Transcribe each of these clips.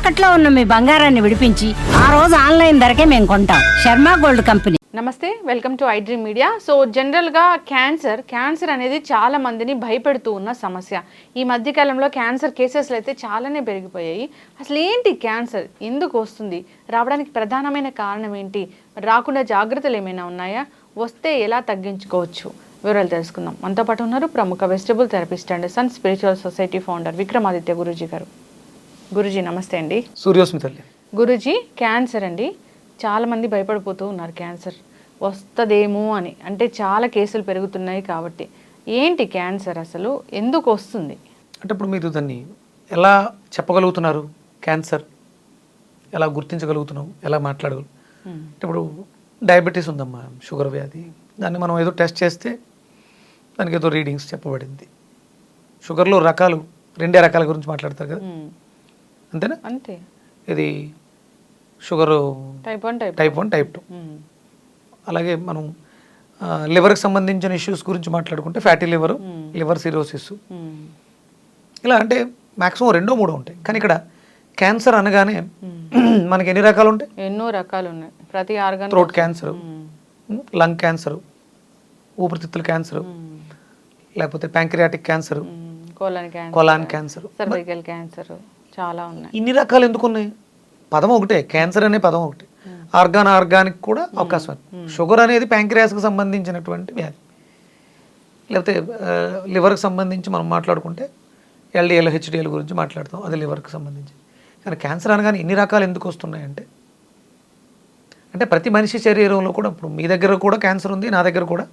తాకట్లో ఉన్న మీ బంగారాన్ని విడిపించి ఆ రోజు ఆన్లైన్ ధరకే మేము కొంటాం. Sharma gold company. నమస్తే, welcome to iDream media. So జనరల్గా క్యాన్సర్ అనేది చాలా మందిని భయపెడుతూ ఉన్న సమస్య. ఈ మధ్యకాలంలో క్యాన్సర్ కేసెస్లు అయితే చాలానే పెరిగిపోయాయి. అసలు ఏంటి క్యాన్సర్, ఎందుకు వస్తుంది, రావడానికి ప్రధానమైన కారణం ఏంటి, రాకుండా జాగ్రత్తలు ఏమైనా ఉన్నాయా, వస్తే ఎలా తగ్గించుకోవచ్చు, వివరాలు తెలుసుకుందాం. మనతో పాటు ఉన్నారు ప్రముఖ vegetable therapist and sun spiritual society founder Vikramaditya Guruji గారు. గురూజీ నమస్తే అండి. సూర్యోస్మి తల్లి. గురూజీ, క్యాన్సర్ అండి, చాలామంది భయపడిపోతూ ఉన్నారు క్యాన్సర్ వస్తుందేమో అని. అంటే చాలా కేసులు పెరుగుతున్నాయి కాబట్టి ఏంటి క్యాన్సర్, అసలు ఎందుకు వస్తుంది? అంటే ఇప్పుడు మీరు దాన్ని ఎలా చెప్పగలుగుతున్నారు, క్యాన్సర్ ఎలా గుర్తించగలుగుతున్నాం, ఎలా మాట్లాడగలం? అంటే ఇప్పుడు డయాబెటీస్ ఉందమ్మా, షుగర్ వ్యాధి, దాన్ని మనం ఏదో టెస్ట్ చేస్తే దానికి ఏదో రీడింగ్స్ చెప్పబడింది. షుగర్లో రకాలు, 2 రకాల గురించి మాట్లాడతారు కదా, అంతేనా? అంతే. ఇది షుగరు టైప్ 1 టైప్ 2. అలాగే మనం లివర్కి సంబంధించిన ఇష్యూస్ గురించి మాట్లాడుకుంటే ఫ్యాటీ లివర్ సిరోసిస్, ఇలా అంటే మ్యాక్సిమం 2-3 ఉంటాయి. కానీ ఇక్కడ క్యాన్సర్ అనగానే మనకి ఎన్ని రకాలు ఉంటాయి? ఎన్నో రకాలు ఉన్నాయి. ప్రతి organ, throat cancer, lung cancer, ఊపిరితిత్తుల క్యాన్సర్, లేకపోతే pancreatic cancer, colon cancer, cervical cancer, చాలా ఉన్నాయి. ఇన్ని రకాలు ఎందుకు ఉన్నాయి? పదం ఒకటే, క్యాన్సర్ అనే పదం ఒకటే. ఆర్గానిక్ కూడా అవకాశం. షుగర్ అనేది ప్యాంక్రియాస్కి సంబంధించినటువంటి వ్యాధి. లేకపోతే లివర్కి సంబంధించి మనం మాట్లాడుకుంటే LDL HDL గురించి మాట్లాడతాం, అది లివర్కి సంబంధించి. కానీ క్యాన్సర్ అనగానే ఇన్ని రకాలు ఎందుకు వస్తున్నాయంటే, అంటే ప్రతి మనిషి శరీరంలో కూడా, ఇప్పుడు మీ దగ్గర కూడా క్యాన్సర్ ఉంది, నా దగ్గర కూడా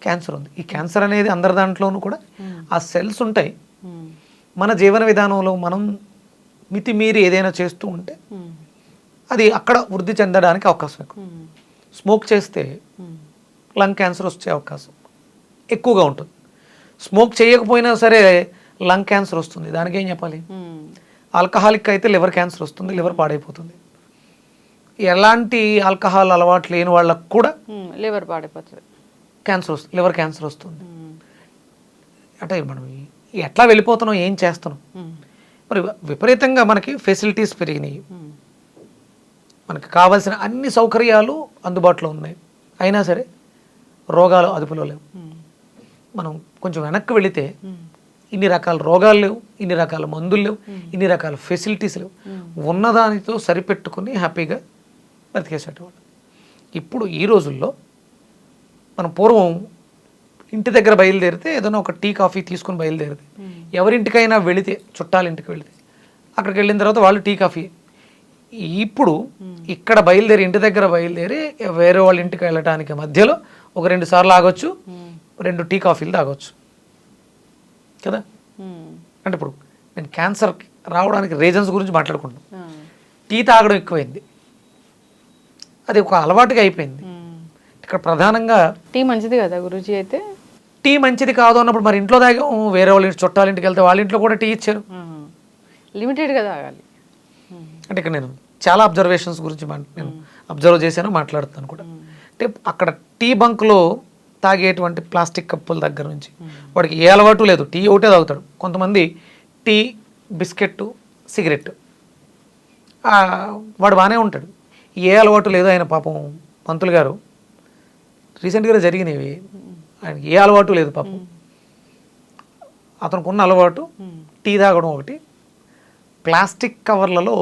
క్యాన్సర్ ఉంది. ఈ క్యాన్సర్ అనేది అందరి దాంట్లోనూ కూడా ఆ సెల్స్ ఉంటాయి. మన జీవన విధానంలో మనం మితిమీరి ఏదైనా చేస్తూ ఉంటే అది అక్కడ వృద్ధి చెందడానికి అవకాశం ఎక్కువ. స్మోక్ చేస్తే లంగ్ క్యాన్సర్ వచ్చే అవకాశం ఎక్కువగా ఉంటుంది. స్మోక్ చేయకపోయినా సరే లంగ్ క్యాన్సర్ వస్తుంది. దానికి ఏం చెప్పాలి? ఆల్కహాలిక్ అయితే లివర్ క్యాన్సర్ వస్తుంది, లివర్ పాడైపోతుంది. ఎలాంటి ఆల్కహాల్ అలవాటు లేని వాళ్ళకు కూడా లివర్ పాడైపోతుంది, క్యాన్సర్ వస్తుంది, లివర్ క్యాన్సర్ వస్తుంది. అంటే మనం ఎట్లా వెళ్ళిపోతున్నాం, ఏం చేస్తున్నాం? మరి విపరీతంగా మనకి ఫెసిలిటీస్ పెరిగినాయి, మనకి కావాల్సిన అన్ని సౌకర్యాలు అందుబాటులో ఉన్నాయి, అయినా సరే రోగాలు అదుపులో లేవు. మనం కొంచెం వెనక్కి వెళితే ఇన్ని రకాల రోగాలు లేవు, ఇన్ని రకాల మందులు లేవు, ఇన్ని రకాల ఫెసిలిటీస్ లేవు. ఉన్నదానితో సరిపెట్టుకుని హ్యాపీగా బతికేసేటవాళ్ళు. ఇప్పుడు ఈ రోజుల్లో మనం పూర్వం ఇంటి దగ్గర బయలుదేరితే, ఏదైనా ఒక టీ కాఫీ తీసుకుని బయలుదేరితే, ఎవరింటికైనా వెళితే, చుట్టాలింటికి వెళితే, అక్కడికి వెళ్ళిన తర్వాత వాళ్ళు టీ కాఫీ. ఇప్పుడు ఇక్కడ బయలుదేరి, ఇంటి దగ్గర బయలుదేరి వేరే వాళ్ళ ఇంటికి వెళ్ళటానికి మధ్యలో ఒక 2 సార్లు ఆగొచ్చు, 2 టీ కాఫీలు తాగొచ్చు కదా. అంటే ఇప్పుడు నేను క్యాన్సర్ రావడానికి రీజన్స్ గురించి మాట్లాడుకుంటున్నాను. టీ తాగడం ఎక్కువైంది, అది ఒక అలవాటుగా అయిపోయింది. ఇక్కడ ప్రధానంగా టీ మంచిది కదా గురూజీ? అయితే టీ మంచిది కాదు అన్నప్పుడు మరి ఇంట్లో తాగాం, వేరే వాళ్ళ చుట్టాలింటికి వెళ్తే వాళ్ళ ఇంట్లో కూడా టీ ఇచ్చారు, లిమిటెడ్గా తాగాలి. అంటే ఇక్కడ నేను చాలా అబ్జర్వేషన్స్ గురించి నేను అబ్జర్వ్ చేశాను, మాట్లాడుతాను కూడా. అంటే అక్కడ టీ బంక్లో తాగేటువంటి ప్లాస్టిక్ కప్పుల దగ్గర నుంచి వాడికి ఏ అలవాటు లేదు, టీ ఒకటే తాగుతాడు. కొంతమంది టీ, బిస్కెట్, సిగరెట్, వాడు బాగానే ఉంటాడు, ఏ అలవాటు లేదు. ఆయన పాపం పంతులు గారు రీసెంట్గా జరిగినవి, ఆయనకి ఏ అలవాటు లేదు పాపం. అతనికి ఉన్న అలవాటు టీ తాగడం ఒకటి. ప్లాస్టిక్ కవర్లలో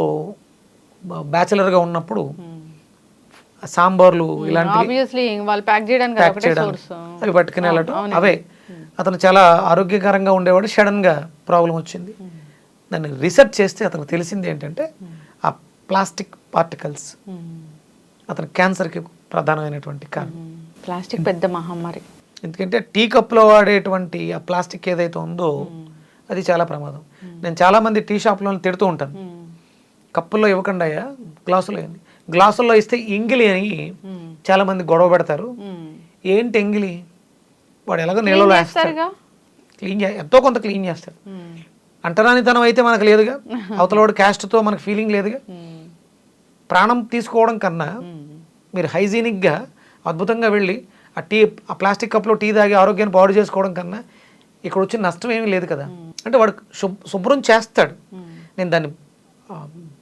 బ్యాచిలర్గా ఉన్నప్పుడు సాంబార్లు ఇలాంటివి ప్యాక్ చేయడం, అవి పట్టుకుని వెళ్ళటం, అవే. అతను చాలా ఆరోగ్యకరంగా ఉండేవాడు, సడన్గా ప్రాబ్లం వచ్చింది. దాన్ని రీసెర్చ్ చేస్తే అతనికి తెలిసింది ఏంటంటే, ఆ ప్లాస్టిక్ పార్టికల్స్ అతని క్యాన్సర్కి ప్రధానమైనటువంటి కారణం. ప్లాస్టిక్ పెద్ద మహమ్మారి. ఎందుకంటే టీ కప్లో వాడేటువంటి ఆ ప్లాస్టిక్ ఏదైతే ఉందో అది చాలా ప్రమాదం. నేను చాలామంది టీ షాప్లో తిడుతూ ఉంటాను, కప్పుల్లో ఇవ్వకుండా అయ్యా, గ్లాసులో ఇవ్వండి. గ్లాసుల్లో ఇస్తే ఎంగిలి అని చాలామంది గొడవ పెడతారు. ఏంటి ఎంగిలి? వాడు ఎలాగో నీళ్ళలో వేస్తాడు, ఎంతో కొంత క్లీన్ చేస్తాడు. అంటరానితనం అయితే మనకు లేదుగా, అవతల వాడు క్యాస్ట్తో మనకు ఫీలింగ్ లేదుగా. ప్రాణం తీసుకోవడం కన్నా మీరు హైజీనిక్గా అద్భుతంగా వెళ్ళి ఆ ప్లాస్టిక్ కప్లో టీ తాగి ఆరోగ్యాన్ని పాడు చేసుకోవడం కన్నా ఇక్కడ వచ్చిన నష్టం ఏమీ లేదు కదా. అంటే వాడు శుభ్రం చేస్తాడు. నేను దాన్ని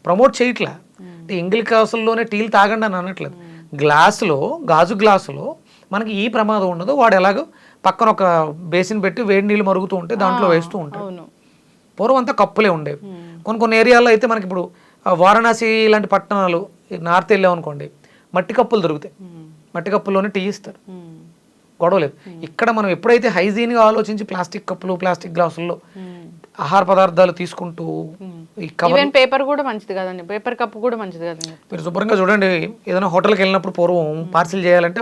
ప్రమోట్ చేయట్లా. అంటే ఇంగిల్ గ్లాసుల్లోనే టీలు తాగండి అని అనట్లేదు. గ్లాసులో, గాజు గ్లాసులో మనకి ఈ ప్రమాదం ఉండదు. వాడు ఎలాగో పక్కన ఒక బేసిన్ పెట్టి వేడి నీళ్ళు మరుగుతూ ఉంటే దాంట్లో వేస్తూ ఉంటాడు. అవును. పూర్వం అంతా కప్పులే ఉండేవి. కొన్ని ఏరియాల్లో అయితే మనకి ఇప్పుడు వారణాసి లాంటి పట్టణాలు నార్త్ వెళ్ళామనుకోండి, మట్టి కప్పులు దొరుకుతాయి. మట్టి కప్పుల్లోనే టీ ఇస్తారు, గొడవ లేదు. ఇక్కడ మనం ఎప్పుడైతే హైజీన్గా ఆలోచించి ప్లాస్టిక్ కప్పులు, ప్లాస్టిక్ గ్లాసుల్లో ఆహార పదార్థాలు తీసుకుంటూ ఈ కవర్, ఈవెన్ పేపర్ కూడా మంచిది కదండి, పేపర్ కప్ కూడా మంచిది కదండి. మీరు శుభ్రంగా చూడండి, ఏదైనా హోటల్కి వెళ్ళినప్పుడు పూర్వం పార్సిల్ చేయాలంటే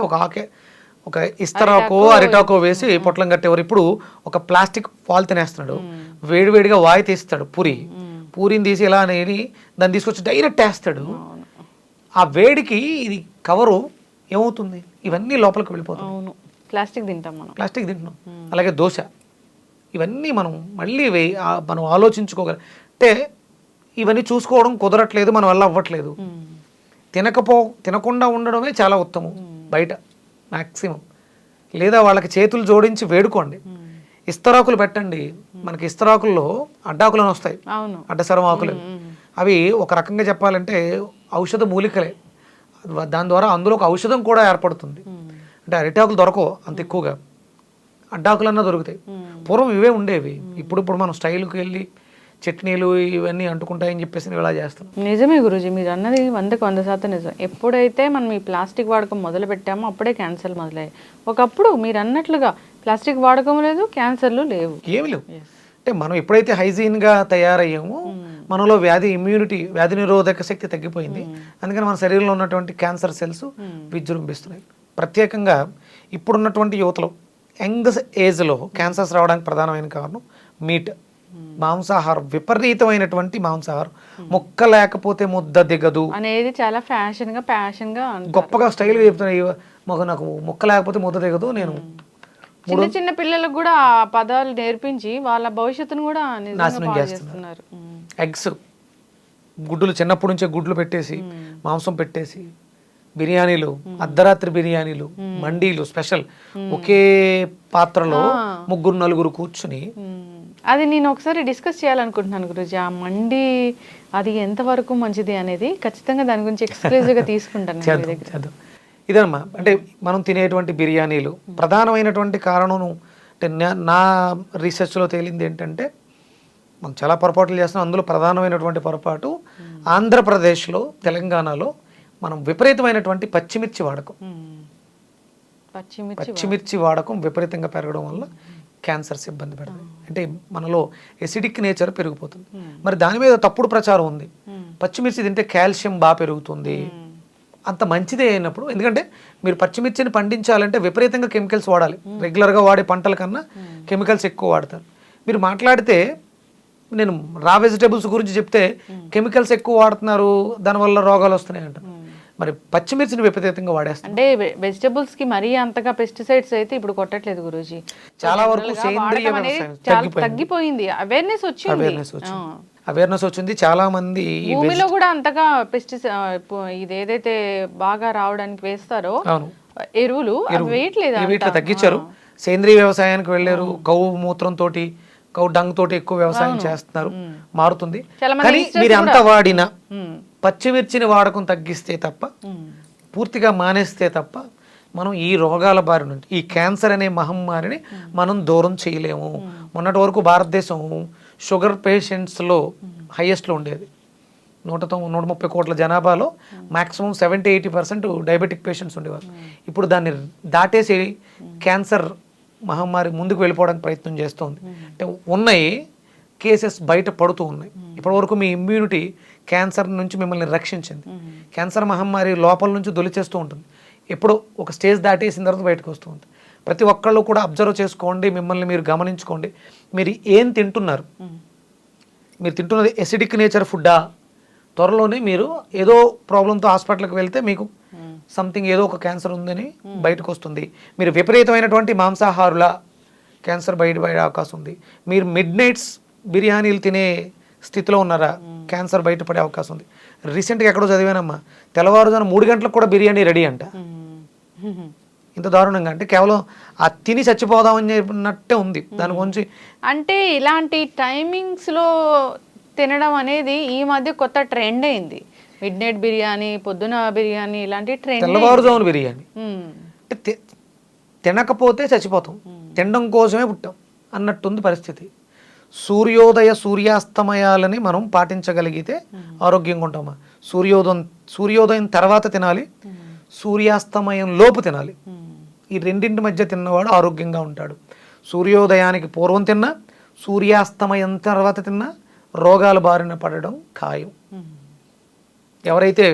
ఒక ఇస్తరాకో అరిటాకో వేసి పొట్లం కట్టేవారు. ఇప్పుడు ఒక ప్లాస్టిక్ పాలు తినేస్తున్నాడు, వేడివేడిగా వాయి తీస్తాడు, పూరిని తీసి ఇలా అనేది దాన్ని తీసుకొచ్చి డైరెక్ట్ వేస్తాడు. ఆ వేడికి ఇది కవరు ఏమవుతుంది, ఇవన్నీ లోపలికి వెళ్ళిపోతాయి. అవును, ప్లాస్టిక్ తింటాం మనం, ప్లాస్టిక్ తింటున్నాం. అలాగే దోశ, ఇవన్నీ మనం మళ్ళీ మనం ఆలోచించుకోగల అంటే ఇవన్నీ చూసుకోవడం కుదరట్లేదు, మన వల్ల అవ్వట్లేదు. తినకుండా ఉండడమే చాలా ఉత్తమం బయట మ్యాక్సిమం. లేదా వాళ్ళకి చేతులు జోడించి వేడుకోండి, ఇస్తరాకులు పెట్టండి. మనకి ఇస్తరాకుల్లో అడ్డాకులను వస్తాయి, అడ్డసరం ఆకులు. అవి ఒక రకంగా చెప్పాలంటే ఔషధ మూలికలే. దాని ద్వారా అందులో ఒక ఔషధం కూడా ఏర్పడుతుంది. అంటే అరిటాకులు దొరకవు అంత ఎక్కువగా, అడ్డాకులన్నా దొరుకుతాయి. పూర్వం ఇవే ఉండేవి. ఇప్పుడు మనం స్టైల్కి వెళ్ళి చట్నీలు ఇవన్నీ అంటుకుంటాయని చెప్పేసి ఇలా చేస్తాం. నిజమే గురూజీ, మీరు అన్నది 100% నిజం. ఎప్పుడైతే మనం ఈ ప్లాస్టిక్ వాడకం మొదలు పెట్టామో అప్పుడే క్యాన్సర్లు మొదలయ్యాయి. ఒకప్పుడు మీరు అన్నట్లుగా ప్లాస్టిక్ వాడకం లేదు, క్యాన్సర్లు లేవు, ఏమి లేవు. అంటే మనం ఎప్పుడైతే హైజీన్గా తయారయ్యామో మనలో వ్యాధి నిరోధక శక్తి తగ్గిపోయింది. అందుకని మన శరీరంలో ఉన్నటువంటి క్యాన్సర్ సెల్స్ విజృంభిస్తున్నాయి. ప్రత్యేకంగా ఇప్పుడున్నటువంటి యువతలో యంగ్ ఏజ్లో క్యాన్సర్స్ రావడానికి ప్రధానమైన కారణం మీట్, మాంసాహారం, విపరీతమైనటువంటి మాంసాహారం. ముక్క లేకపోతే ముద్ద దిగదు అనేది చాలా ప్యాషన్గా గొప్పగా స్టైల్గా చెప్తున్నాయి. నాకు ముక్క లేకపోతే ముద్ద దిగదు. నేను చిన్న పిల్లలకు కూడా ఆ పదాలు నేర్పించి వాళ్ళ భవిష్యత్తును కూడా నాశనం చేస్తున్నారు. ఎగ్స్, గుడ్డులు, చిన్నప్పటి నుంచే గుడ్లు పెట్టేసి మాంసం పెట్టేసి బిర్యానీలు, అర్ధరాత్రి బిర్యానీలు, మండీలు స్పెషల్, ఒకే పాత్రలో 3-4 కూర్చుని. అది నేను ఒకసారి డిస్కస్ చేయాలనుకుంటున్నాను గురూజీ, ఆ మండి అది ఎంతవరకు మంచిది అనేది. ఖచ్చితంగా దాని గురించి ఎక్స్క్లూజివ్గా తీసుకుంటాను. ఇదమ్మా, అంటే మనం తినేటువంటి బిర్యానీలు ప్రధానమైనటువంటి కారణం అంటే నా రీసెర్చ్లో తేలింది ఏంటంటే మనం చాలా పొరపాట్లు చేస్తున్నాం. అందులో ప్రధానమైనటువంటి పొరపాటు ఆంధ్రప్రదేశ్లో, తెలంగాణలో మనం విపరీతమైనటువంటి పచ్చిమిర్చి వాడకం విపరీతంగా పెరగడం వల్ల క్యాన్సర్స్ ఇబ్బంది పెడతాయి. అంటే మనలో ఎసిడిక్ నేచర్ పెరిగిపోతుంది. మరి దాని మీద తప్పుడు ప్రచారం ఉంది, పచ్చిమిర్చి తింటే కాల్షియం బాగా పెరుగుతుంది. అంత మంచిదే అయినప్పుడు, ఎందుకంటే మీరు పచ్చిమిర్చిని పండించాలంటే విపరీతంగా కెమికల్స్ వాడాలి. రెగ్యులర్గా వాడే పంటల కన్నా కెమికల్స్ ఎక్కువ వాడతారు. మీరు మాట్లాడితే నేను రా వెజిటేబుల్స్ గురించి చెప్తే కెమికల్స్ ఎక్కువ వాడుతున్నారు, దానివల్ల రోగాలు వస్తున్నాయి అంటారు. మరి పచ్చిమిర్చిని విపరీతంగా వాడేస్తారు. అంటే వెజిటబుల్స్ కి మరీ అంతగా పెస్టిసైడ్స్ అయితే ఇప్పుడు కొట్టట్లేదు గురూజీ, చాలా వరకు సేంద్రియ తగ్గిపోయింది. అవేర్నెస్ వచ్చింది. చాలా మంది భూమిలో కూడా అంతగా ఇది ఏదైతే బాగా రావడానికి వేస్తారో ఎరువులు వేయట్లేదు, తగ్గించారు. సేంద్రియ వ్యవసాయానికి వెళ్ళారు. గౌ మూత్రం తోటి, గౌ డంగ్ తోటి ఎక్కువ వ్యవసాయం చేస్తున్నారు. మారుతుంది. కానీ మీరు అంత వాడిన పచ్చిమిర్చిని వాడకం తగ్గిస్తే తప్ప, పూర్తిగా మానేస్తే తప్ప మనం ఈ రోగాల బారి నుంచి, ఈ క్యాన్సర్ అనే మహమ్మారిని మనం దూరం చేయలేము. మొన్నటి వరకు భారతదేశం షుగర్ పేషెంట్స్లో హైయెస్ట్లో ఉండేది. 130 కోట్ల జనాభాలో మ్యాక్సిమం 70-80% డయాబెటిక్ పేషెంట్స్ ఉండేవారు. ఇప్పుడు దాన్ని దాటేసి క్యాన్సర్ మహమ్మారి ముందుకు వెళ్ళిపోవడానికి ప్రయత్నం చేస్తుంది. అంటే ఉన్నాయి కేసెస్ బయట పడుతూ ఉన్నాయి. ఇప్పటివరకు మీ ఇమ్యూనిటీ క్యాన్సర్ నుంచి మిమ్మల్ని రక్షించింది. క్యాన్సర్ మహమ్మారి లోపల నుంచి దొలిచేస్తూ ఉంటుంది. ఎప్పుడో ఒక స్టేజ్ దాటేసిన తర్వాత బయటకు వస్తూ ఉంటుంది. ప్రతి ఒక్కళ్ళు కూడా అబ్జర్వ్ చేసుకోండి, మిమ్మల్ని మీరు గమనించుకోండి. మీరు ఏం తింటున్నారు, మీరు తింటున్నది ఎసిడిక్ నేచర్ ఫుడ్డా? త్వరలోనే మీరు ఏదో ప్రాబ్లంతో హాస్పిటల్కి వెళ్తే మీకు సంథింగ్ ఏదో ఒక క్యాన్సర్ ఉందని బయటకు వస్తుంది. మీరు విపరీతమైనటువంటి మాంసాహారుల క్యాన్సర్ బయటపడే అవకాశం ఉంది. మీరు మిడ్ నైట్స్ బిర్యానీలు తినే స్థితిలో ఉన్నారా, క్యాన్సర్ బయటపడే అవకాశం ఉంది. రీసెంట్గా ఎక్కడో చదివానమ్మా, తెల్లవారుజామున 3 గంటలకు కూడా బిర్యానీ రెడీ అంట. ఇంత దారుణంగా, అంటే కేవలం ఆ తిని చచ్చిపోదామని చెప్పినట్టే ఉంది. దాని గురించి అంటే ఇలాంటి టైమింగ్స్లో తినడం అనేది ఈ మధ్య కొత్త ట్రెండ్ అయింది. మిడ్ నైట్ బిర్యానీ, పొద్దున బిర్యానీ ఇలాంటి ట్రెండ్. తెల్లవారుజామున బిర్యానీ అంటే తినకపోతే చచ్చిపోతాం, తినడం కోసమే పుట్టాం అన్నట్టుంది పరిస్థితి. సూర్యాస్తమయాలని మనం పాటించగలిగితే ఆరోగ్యంగా ఉంటామా? సూర్యోదయం తర్వాత తినాలి, సూర్యాస్తమయం లోపు తినాలి. ఈ రెండింటి మధ్య తిన్నవాడు ఆరోగ్యంగా ఉంటాడు. సూర్యోదయానికి పూర్వం తిన్నా, సూర్యాస్తమయం తర్వాత తిన్నా రోగాల బారిన పడడం ఖాయం. ఎవరైతే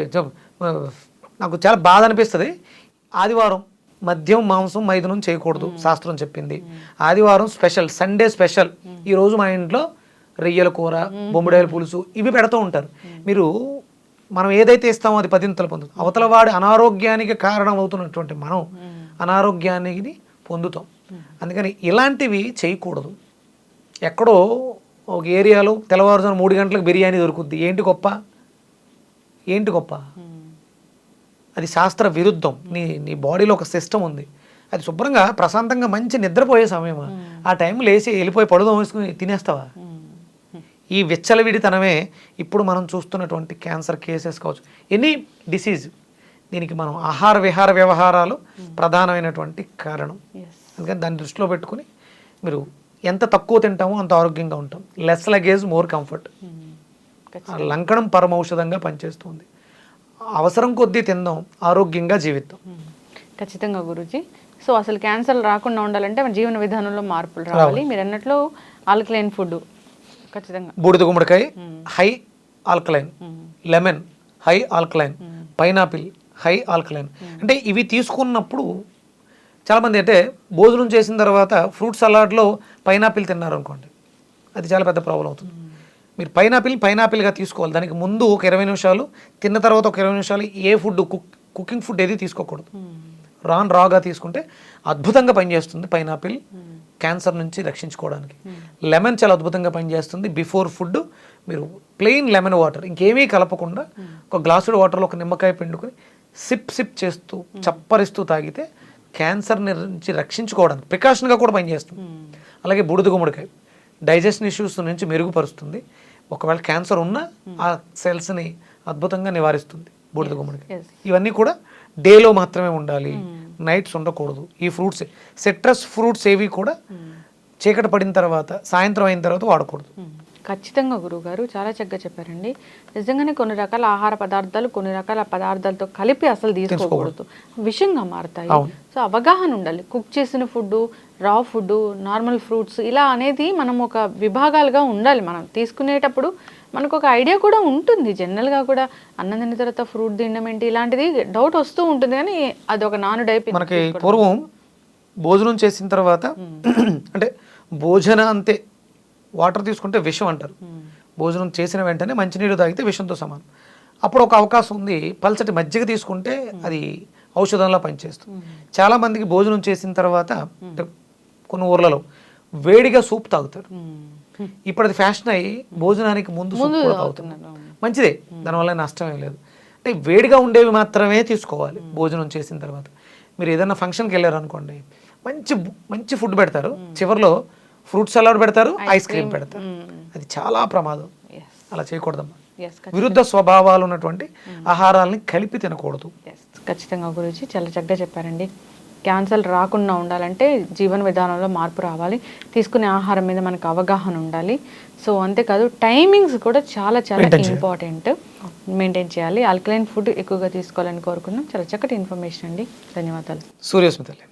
నాకు చాలా బాధ అనిపిస్తుంది, ఆదివారం మద్యం మాంసం మైదనం చేయకూడదు శాస్త్రం చెప్పింది. ఆదివారం స్పెషల్, సండే స్పెషల్. ఈరోజు మా ఇంట్లో రొయ్యల కూర, బొమ్మిడాయల పులుసు ఇవి పెడుతూ ఉంటారు. మీరు మనం ఏదైతే ఇస్తామో అది పదింతలు పొందుతాం. అవతల వాడి అనారోగ్యానికి కారణం అవుతున్నటువంటి మనం అనారోగ్యాన్ని పొందుతాం. అందుకని ఇలాంటివి చేయకూడదు. ఎక్కడో ఒక ఏరియాలో తెల్లవారుజామున 3 గంటలకు బిర్యానీ దొరుకుద్ది. ఏంటి గొప్ప? అది శాస్త్ర విరుద్ధం. నీ బాడీలో ఒక సిస్టమ్ ఉంది, అది శుభ్రంగా ప్రశాంతంగా మంచి నిద్రపోయే సమయమా? ఆ టైం లేచి వెళ్ళిపోయి పడుదాం వేసుకుని తినేస్తావా? ఈ విచ్చలవిడితనమే ఇప్పుడు మనం చూస్తున్నటువంటి క్యాన్సర్ కేసెస్ కావచ్చు, ఎనీ డిసీజ్. దీనికి మనం ఆహార విహార వ్యవహారాలు ప్రధానమైనటువంటి కారణం. అందుకని దాన్ని దృష్టిలో పెట్టుకుని మీరు ఎంత తక్కువ తింటామో అంత ఆరోగ్యంగా ఉంటాం. Less luggage more comfort. లంకణం పరమౌషధంగా పనిచేస్తుంది. అవసరం కొద్దీ తిందాం, ఆరోగ్యంగా జీవిద్దాం. ఖచ్చితంగా గురూజీ. సో అసలు క్యాన్సర్ రాకుండా ఉండాలంటే మన జీవన విధానంలో మార్పులు రావాలి. మీరు అన్నట్లు ఆల్కలైన్ ఫుడ్ ఖచ్చితంగా. బూడిద గుమ్మడికాయ high alkaline, lemon high alkaline, pineapple high alkaline. అంటే ఇవి తీసుకున్నప్పుడు చాలామంది అంటే భోజనం చేసిన తర్వాత ఫ్రూట్ సలాడ్లో పైనాపిల్ తిన్నారు అనుకోండి, అది చాలా పెద్ద ప్రాబ్లం అవుతుంది. మీరు పైనాపిల్గా తీసుకోవాలి. దానికి ముందు ఒక 20 నిమిషాలు, తిన్న తర్వాత ఒక 20 నిమిషాలు ఏ ఫుడ్ కుకింగ్ ఫుడ్ ఏది తీసుకోకూడదు. రాగా తీసుకుంటే అద్భుతంగా పనిచేస్తుంది పైనాపిల్ క్యాన్సర్ నుంచి రక్షించుకోవడానికి. లెమన్ చాలా అద్భుతంగా పనిచేస్తుంది. బిఫోర్ ఫుడ్ మీరు ప్లెయిన్ లెమన్ వాటర్, ఇంకేమీ కలపకుండా ఒక గ్లాసుడు వాటర్లో ఒక నిమ్మకాయ పిండుకొని సిప్ చేస్తూ చప్పరిస్తూ తాగితే క్యాన్సర్ నుంచి రక్షించుకోవడానికి ప్రికాషన్గా కూడా పనిచేస్తుంది. అలాగే బూడిద గుమ్మడికాయ డైజెషన్ ఇష్యూస్ నుంచి మెరుగుపరుస్తుంది. ఒకవేళ క్యాన్సర్ ఉన్నా ఆ సెల్స్ని అద్భుతంగా నివారిస్తుంది బూడిద గుమ్మడికాయ. ఇవన్నీ కూడా డేలో మాత్రమే ఉండాలి, నైట్స్ ఉండకూడదు. ఈ ఫ్రూట్స్, సిట్రస్ ఫ్రూట్స్ ఏవి కూడా చీకటి పడిన తర్వాత, సాయంత్రం అయిన తర్వాత వాడకూడదు. ఖచ్చితంగా గురువుగారు చాలా చక్కగా చెప్పారండి. నిజంగానే కొన్ని రకాల ఆహార పదార్థాలు కొన్ని రకాల పదార్థాలతో కలిపి అసలు తీసుకోకూడదు, విషంగా మారుతాయి. సో అవగాహన ఉండాలి. కుక్ చేసిన ఫుడ్, రా ఫుడ్, నార్మల్ ఫ్రూట్స్ ఇలా అనేది మనం ఒక విభాగాలుగా ఉండాలి. మనం తీసుకునేటప్పుడు మనకు ఒక ఐడియా కూడా ఉంటుంది. జనరల్గా కూడా అన్నం తిన్న తర్వాత ఫ్రూట్ తినడం ఏంటి ఇలాంటిది డౌట్ వస్తూ ఉంటుంది, కానీ అది ఒక నానుడైపోయింది. మనకి పూర్వం భోజనం చేసిన తర్వాత అంటే భోజన అంతే వాటర్ తీసుకుంటే విషం అంటారు. భోజనం చేసిన వెంటనే మంచినీరు తాగితే విషంతో సమానం. అప్పుడు ఒక అవకాశం ఉంది, పల్చటి మజ్జిగ తీసుకుంటే అది ఔషధంలా పనిచేస్తుంది. చాలామందికి భోజనం చేసిన తర్వాత కొన్ని ఊర్లలో వేడిగా సూప్ తాగుతారు. ఇప్పుడు అది ఫ్యాషన్ అయ్యి భోజనానికి ముందు సూప్ కూడా తాగుతున్నారు. మంచిదే, దానివల్ల నష్టం ఏం లేదు. అంటే వేడిగా ఉండేవి మాత్రమే తీసుకోవాలి భోజనం చేసిన తర్వాత. మీరు ఏదైనా ఫంక్షన్కి వెళ్ళారు అనుకోండి, మంచి ఫుడ్ పెడతారు, చివరిలో ఫ్రూట్ సలాడ్ పెడతారు, ఐస్ క్రీమ్ పెడతారు. అది చాలా ప్రమాదం, అలా చేయకూడదమ్మా. విరుద్ధ స్వభావాలు ఉన్నటువంటి ఆహారాలని కలిపి తినకూడదు. ఖచ్చితంగా గురించి చాలా చక్కగా చెప్పారండి. క్యాన్సర్ రాకుండా ఉండాలంటే జీవన విధానంలో మార్పు రావాలి, తీసుకునే ఆహారం మీద మనకు అవగాహన ఉండాలి. సో అంతేకాదు టైమింగ్స్ కూడా చాలా ఇంపార్టెంట్, మెయింటైన్ చేయాలి. ఆల్కలైన్ ఫుడ్ ఎక్కువగా తీసుకోవాలని కోరుకున్నాం. చాలా చక్కటి ఇన్ఫర్మేషన్ అండి, ధన్యవాదాలు. సూర్యస్మితలే.